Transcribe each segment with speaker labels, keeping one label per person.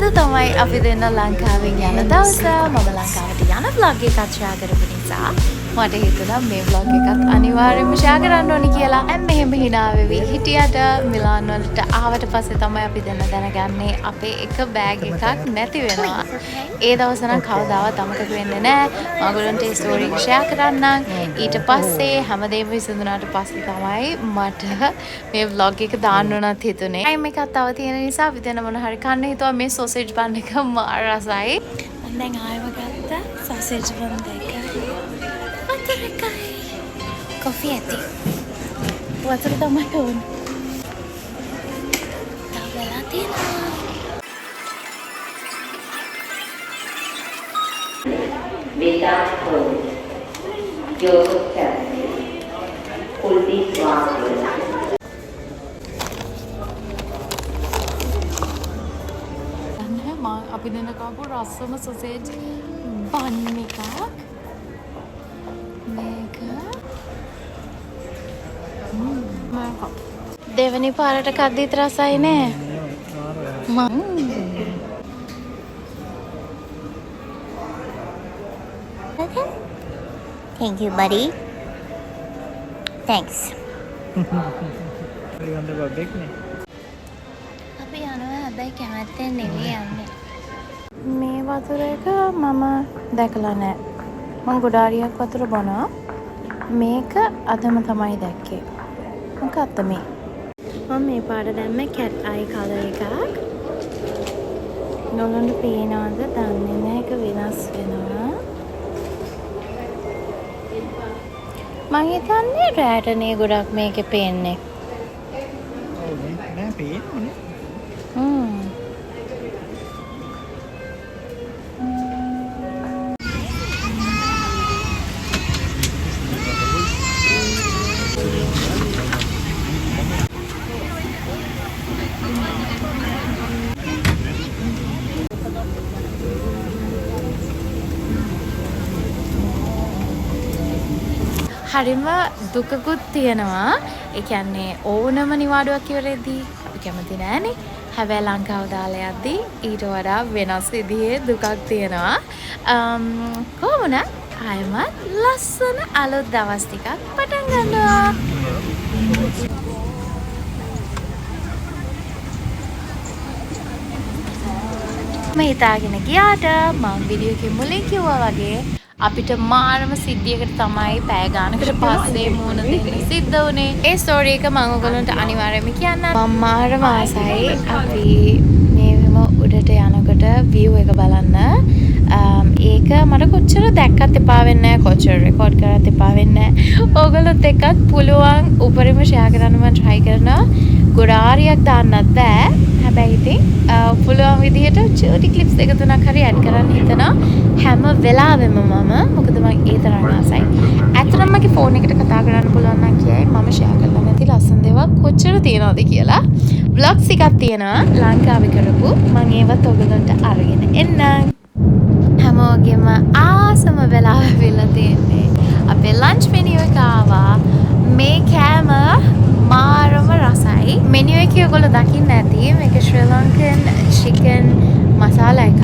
Speaker 1: අද තමයි අපි දෙන්න ලංකාවෙන් යන දවස. මම ලංකාවට යන vlog එකක් share කරපු නිසා මට හිතුණා මේ vlog එකත් අනිවාර්යයෙන්ම share කරන්න ඕනි කියලා. දැන් මෙහෙම hina වෙවි හිටියට මිලාන් වලට ආවට පස්සේ තමයි අපි දෙන්න දැනගන්නේ අපේ එක බෑග් එකක් නැති වෙනවා. ඒ දවස නම් කවදාවත් අමතක වෙන්නේ නැහැ. මගලන්ට ඒ ස්ටෝරි එක share කරන්නම්. ඊට පස්සේ හැමදේම විසඳුනාට පස්සේ තමයි මට මේ vlog එක දාන්න උනත් හිතුනේ. ටයිම් එකක් තව තියෙන නිසා අපි දෙන්න මොන හරි කන්න හිතුවා. මේ sausage bun එක මාර රසයි. මම දැන් ආයෙම ගත්තා sausage bun දෙක. Coffee ඇති. වතුර තමයි ඕන. තවලා තියෙනවා.
Speaker 2: Without hope, Joseph Chelsea, Kuldeep Swami.
Speaker 1: අපි දෙන්න කාපු රසම සොසේජ් බන් එකක්. මේක දෙවනි පාරට කද්දිත් රසයි නෑ.
Speaker 3: Thank you, buddy. Thanks.
Speaker 1: අපි යනවා හැබැයි කැමැත්තෙන් නෙවෙයි යන්නේ. මේ වතුර එක මම දැකලා නෑ. මම ගොඩාරියක් වතුර බොනවා. මේක අදම තමයි දැක්කේ. මොකක්ද මේ? මම මේ පාට දැම්මේ cat eye color එකක්. නොලොන්ඩ පේනවද දන්නේ නැහැ. ඒක වෙනස් වෙනවා. මම හිතන්නේ රැටනේ ගොඩක් මේකේ පේන්නේ.
Speaker 4: ඔව් නෑ පේන්නේ.
Speaker 1: හරිම දුකකුත් තියෙනවා. ඒ කියන්නේ ඕනම නිවාඩුවක් ඉවරෙද්දී අපි කැමති නෑනේ. හැබැයි ලංකාව දාලා යද්දී ඊට වඩා වෙනස් විදිහේ දුකක් තියෙනවා. කොහොමද ආයමත් ලස්සන අලුත් දවස් ටිකක් පටන් ගන්නවා. මම හිතාගෙන ගියාට මම වීඩියෝ එකේ මුලින් කිව්වා වගේ අපිට මාරම සිද්ධියකට තමයි පැය ගානකට පස්සේ මුණ දෙන්න සිද්ධ වුණේ. ඒ ස්ටෝරි එක මම ඔයගොල්ලන්ට අනිවාර්යයෙන්ම කියන්නම්. මම මාරම ආසයි අපි මේවම උඩට යනකොට view එක බලන්න. ඒක මට කොච්චර දැක්කත් එපා වෙන්නේ නැහැ. කොච්චර රෙකෝඩ් කරත් එපා වෙන්නේ නැහැ. ඕගොල්ලොත් එක්කත් පුළුවන් උපරිම ෂෙයා කරන්න මම try කරනවා. ගොඩාරියක් දාන්නත් බෑ. හැබැයි ඉතින් පුළුවන් විදිහට චූටි ක්ලිප්ස් දෙක තුනක් හරි ඇඩ් කරන්න හිතනවා. හැම වෙලාවෙම මම මොකද මම ඒ තරම් ආසයි. ඇත්තටම මගේ ෆෝන් එකට කතා කරන්න පුළුවන් නම් කියයි මම ෂෙයා කරලා නැති ලස්සන දේවල් කොච්චර තියනවද කියලා. vlogs එකක් තියෙනවා ලංකාවේ කරපු. මම ඒවත් ඔයගලන්ට අරගෙන එන්නම්. හැමෝගෙම ආසම වෙලාව වෙලා තියෙන්නේ. අපේ ලන්ච් මෙනියු එක ආවා. මේ කෑම මාරම රසයි. මෙනියු එකේ ඔයගොල්ලෝ දකින්න ඇති මේක ශ්‍රී ලංකන් chicken මසාලා එකක්.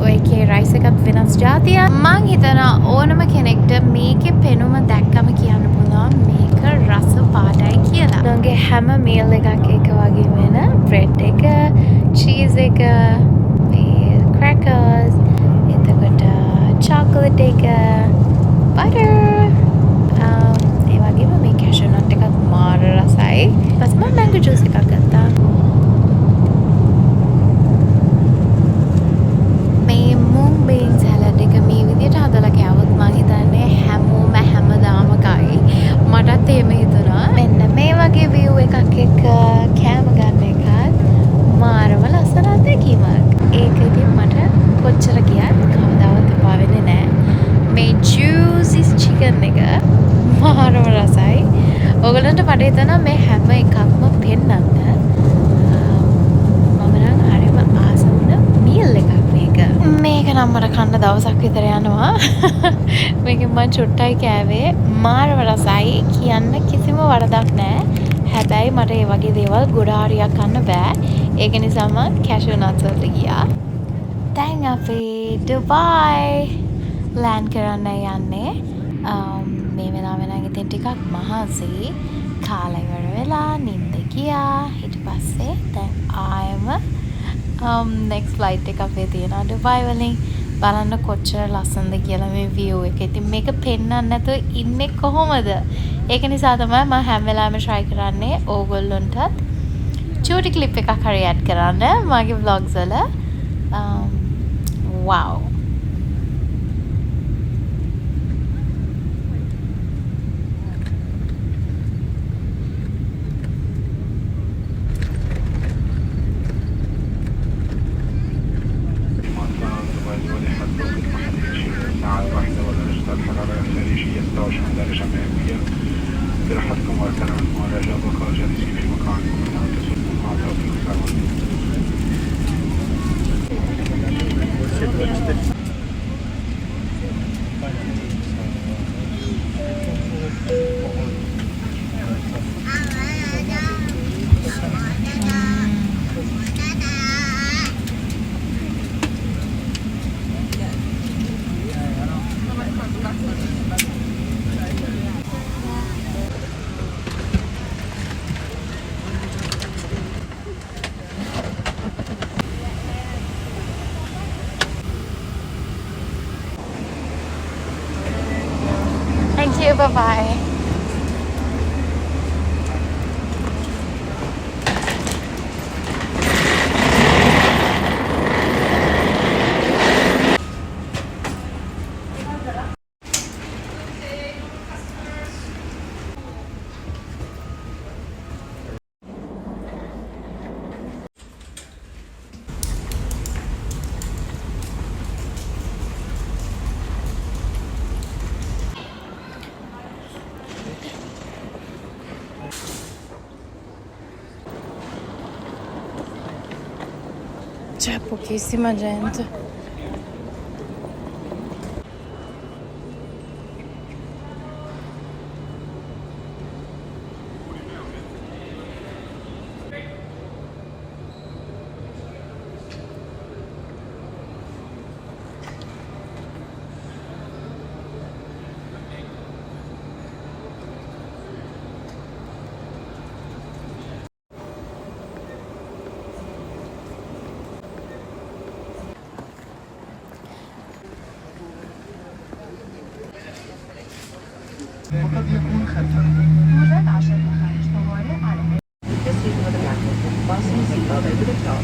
Speaker 1: ඔයකේ රයිස් එකත් වෙනස් જાතියක්. මං හිතනවා ඕනම කෙනෙක්ට මේකේ පෙනුම දැක්කම කියන්න පුළුවන් මේක රස පාටයි කියලා. උන්ගේ හැම මීල් එකක් එක වගේ වෙන බ්‍රෙඩ් එක, චීස් එක, මේ crackers, එතකොට chocolate එක, butter, ඒ වගේම මේ cashew nut එකත් මාර රසයි. ඊපස්සේ මම mango juice එකක් ගත්තා. හදලා කෑවොත් මං හිතන්නේ හැමෝම හැමදාම කයි. මටත් එහෙම හිතුණා. මෙන්න මේ වගේ view එකක් එක්ක කෑම ගන්න එකත් මාරම ලස්සන අත්දැකීමක්. ඒක ඉතින් මට කොච්චර ගියත් කවදාවත් එපා වෙන්නේ නැහැ. මේ juicy chicken එක මාරම රසයි. ඔයගලන්ට මට හිතෙනවා මේ හැම එකක්ම පෙන්නන්න. මම නම් හරිම ආස වුණ meal එකක් මේක. මේක නම් මට කන්න දවසක් විතර යනවා. මේකෙන් මම චුට්ටයි කෑවේ. මාරම රසයි. කියන්න කිසිම වරදක් නැහැ. හැබැයි මට මේ වගේ දේවල් ගොඩාරියක් කන්න බෑ. ඒක නිසා මම cashew nuts වලට ගියා. දැන් අපි ඩුබායි ලෑන්ඩ් කරන්න යන්නේ. මේ වෙලාව නම් ඉතින් ටිකක් මහන්සි. කාලා ඉවර වෙලා නිින්ද ගියා. ඊට පස්සේ දැන් ආයෙම next flight එක අපේ තියෙනවා ඩුබායි වලින්. බලන්න කොච්චර ලස්සනද කියලා මේ view එක. ඉතින් මේක පෙන්වන්න නැතුව ඉන්නේ කොහොමද? ඒක නිසා තමයි මම හැම වෙලාවෙම try කරන්නේ ඕගොල්ලන්ටත් චූටි clip එකක් හරි add කරන්න මගේ vlogs වල. wow.
Speaker 3: براحتكم وارتنوا المعالجة بقاء جالسين في مكانكم ولا تسلموا مع توفيق سلام.
Speaker 1: Thank you. Bye-bye. C'è pochissima gente.
Speaker 3: وقد يكون خطرا.
Speaker 5: يوجد 10 مخارج طوارئ على Proceed with the blanket. Fasten the seatbelt over the top.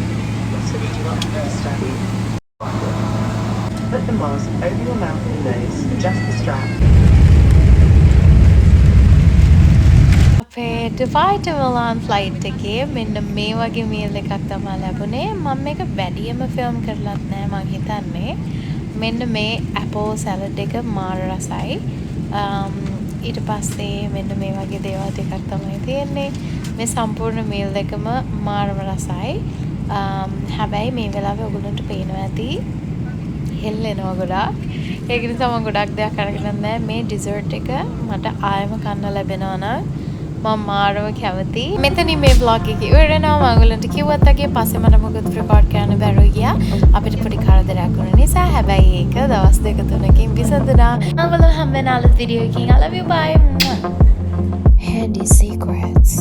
Speaker 5: Switch to oxygen study. Put the mask over your mouth and nose. Adjust the strap.
Speaker 1: අපේ ඩුබායිට වලාන් flight එකේ මෙන්න මේ වගේ meal එකක් තමයි ලැබුණේ. මම මේක වැඩියම ෆිල්ම් කරලත් නෑ මං හිතන්නේ. මෙන්න මේ ඇපල් සැලඩ් එක මාර රසයි. ඊට පස්සේ මෙන්න මේ වගේ දේවල් ටිකක් තමයි තියෙන්නේ. මේ සම්පූර්ණ මීල් එකම මාරම රසයි. හැබැයි මේ වෙලාවේ ඔයගොල්ලන්ට පේනවා ඇති හෙල්ලෙනවා ගොඩාක්. ඒක නිසා මම ගොඩක් දෙයක් අරගෙන නැහැ. මේ ඩිසර්ට් එක මට ආයෙම කන්න ලැබෙනවා නම් මම මාරව කැමති. මෙතනින් මේ vlog එක ඉවර වෙනවා. මම ඔයගොල්ලන්ට කිව්වත් වගේ පස්සේ මට මොකද රෙකෝඩ් කරන්න බැරුව ගියා. අපිට පොඩි කරදරයක් වුණ නිසා. හැබැයි ඒක දවස් දෙක තුනකින් විසඳුණා. මම ඔයගොල්ලෝ හැම වෙලාවෙම වීඩියෝ එකකින් I love you bye. Handy secrets.